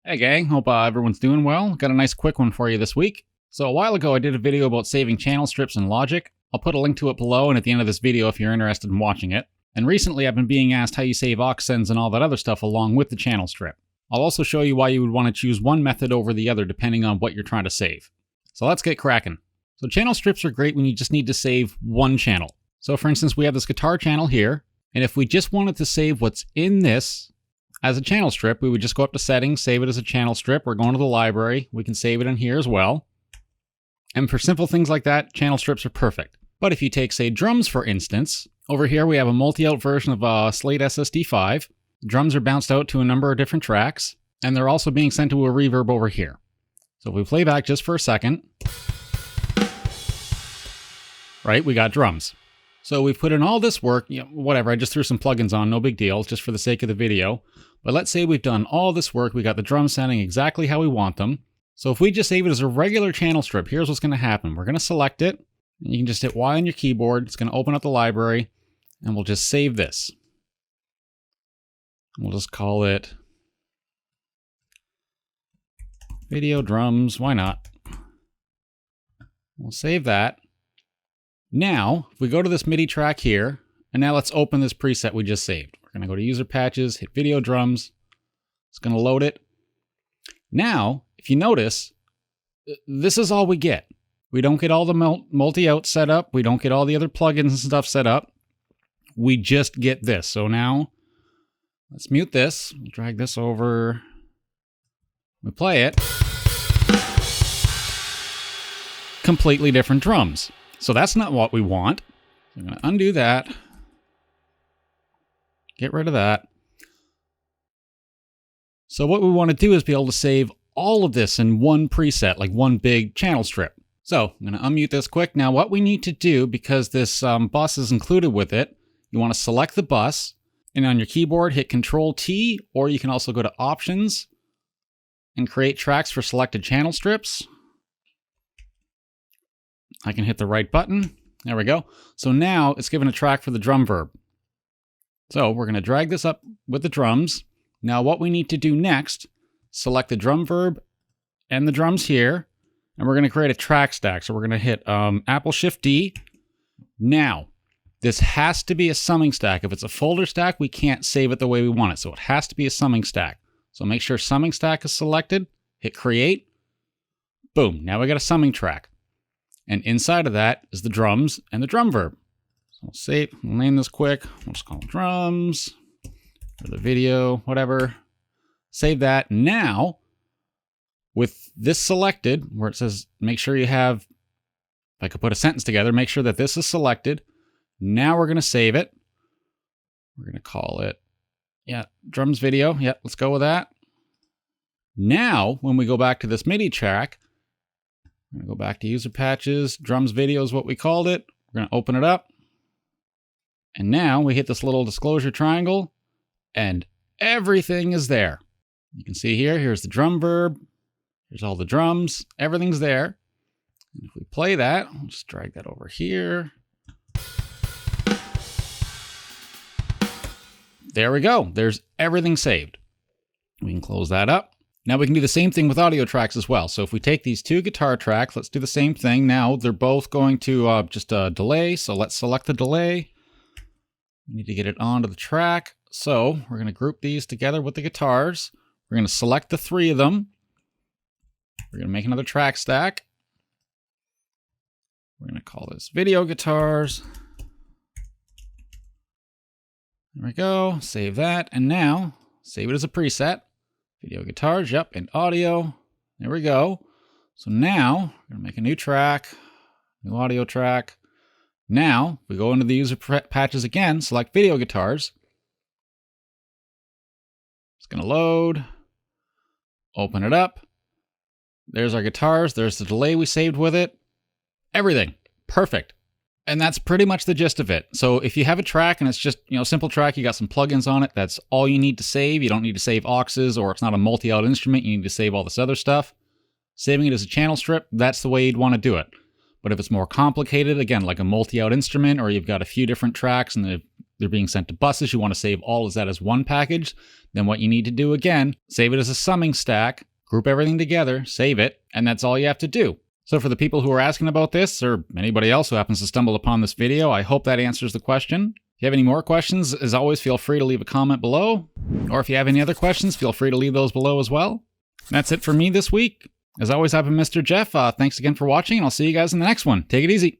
Hey gang, hope everyone's doing well. Got a nice quick one for you this week. So a while ago I did a video about saving channel strips in Logic. I'll put a link to it below and at the end of this video if you're interested in watching it. And recently I've been being asked how you save aux sends and all that other stuff along with the channel strip. I'll also show you why you would want to choose one method over the other depending on what you're trying to save. So let's get cracking. So channel strips are great when you just need to save one channel. So for instance, we have this guitar channel here, and if we just wanted to save what's in this as a channel strip, we would just go up to settings, save it as a channel strip, or go into the library. We can save it in here as well. And for simple things like that, channel strips are perfect. But if you take, say, drums for instance, over here we have a multi-out version of a Slate SSD5. The drums are bounced out to a number of different tracks, and they're also being sent to a reverb over here. So if we play back just for a second, right, we got drums. So we've put in all this work, whatever, I just threw some plugins on, no big deal, just for the sake of the video. But let's say we've done all this work, we got the drums sounding exactly how we want them. So if we just save it as a regular channel strip, here's what's going to happen. We're going to select it, and you can just hit Y on your keyboard, it's going to open up the library, and we'll just save this. We'll just call it video drums, why not? We'll save that. Now, if we go to this MIDI track here, and now let's open this preset we just saved. We're going to go to user patches, hit video drums. It's going to load it. Now, if you notice, this is all we get. We don't get all the multi-out set up. We don't get all the other plugins and stuff set up. We just get this. So now, let's mute this. We'll drag this over. We play it. Completely different drums. So that's not what we want. I'm going to undo that. Get rid of that. So what we want to do is be able to save all of this in one preset, like one big channel strip. So I'm going to unmute this quick. Now what we need to do, because this bus is included with it, you want to select the bus, and on your keyboard hit Control-T, or you can also go to Options and create tracks for selected channel strips. I can hit the right button. There we go. So now it's given a track for the drum verb. So we're going to drag this up with the drums. Now what we need to do next, select the drum verb and the drums here, and we're going to create a track stack. So we're going to hit Apple Shift D. Now, this has to be a summing stack. If it's a folder stack, we can't save it the way we want it. So it has to be a summing stack. So make sure summing stack is selected, hit create. Boom, now we got a summing track. And inside of that is the drums and the drum verb. So we'll name this quick. We'll just call it drums, or the video, whatever. Save that. Now, with this selected, where it says make sure you have, if I could put a sentence together, make sure that this is selected. Now we're going to save it. We're going to call it, drums video. Let's go with that. Now, when we go back to this MIDI track, we're going to go back to user patches, drums video is what we called it. We're going to open it up. And now we hit this little disclosure triangle and everything is there. You can see here's the drum verb. Here's all the drums. Everything's there. And if we play that, I'll just drag that over here. There we go. There's everything saved. We can close that up. Now we can do the same thing with audio tracks as well. So if we take these two guitar tracks, let's do the same thing. Now they're both going to just delay. So let's select the delay. We need to get it onto the track. So we're going to group these together with the guitars. We're going to select the three of them. We're going to make another track stack. We're going to call this video guitars. There we go. Save that. And now save it as a preset. Video guitars, and audio. There we go. So now we're going to make a new track, new audio track. Now we go into the user patches again, select video guitars. It's going to load, open it up. There's our guitars. There's the delay we saved with it. Everything. Perfect. And that's pretty much the gist of it. So if you have a track and it's just, a simple track, you got some plugins on it, that's all you need to save. You don't need to save auxes, or it's not a multi-out instrument. You need to save all this other stuff. Saving it as a channel strip, that's the way you'd want to do it. But if it's more complicated, again, like a multi-out instrument, or you've got a few different tracks and they're being sent to buses, you want to save all of that as one package, then what you need to do again, save it as a summing stack, group everything together, save it, and that's all you have to do. So for the people who are asking about this, or anybody else who happens to stumble upon this video, I hope that answers the question. If you have any more questions, as always, feel free to leave a comment below. Or if you have any other questions, feel free to leave those below as well. That's it for me this week. As always, I've been Mr. Jeff. Thanks again for watching, and I'll see you guys in the next one. Take it easy.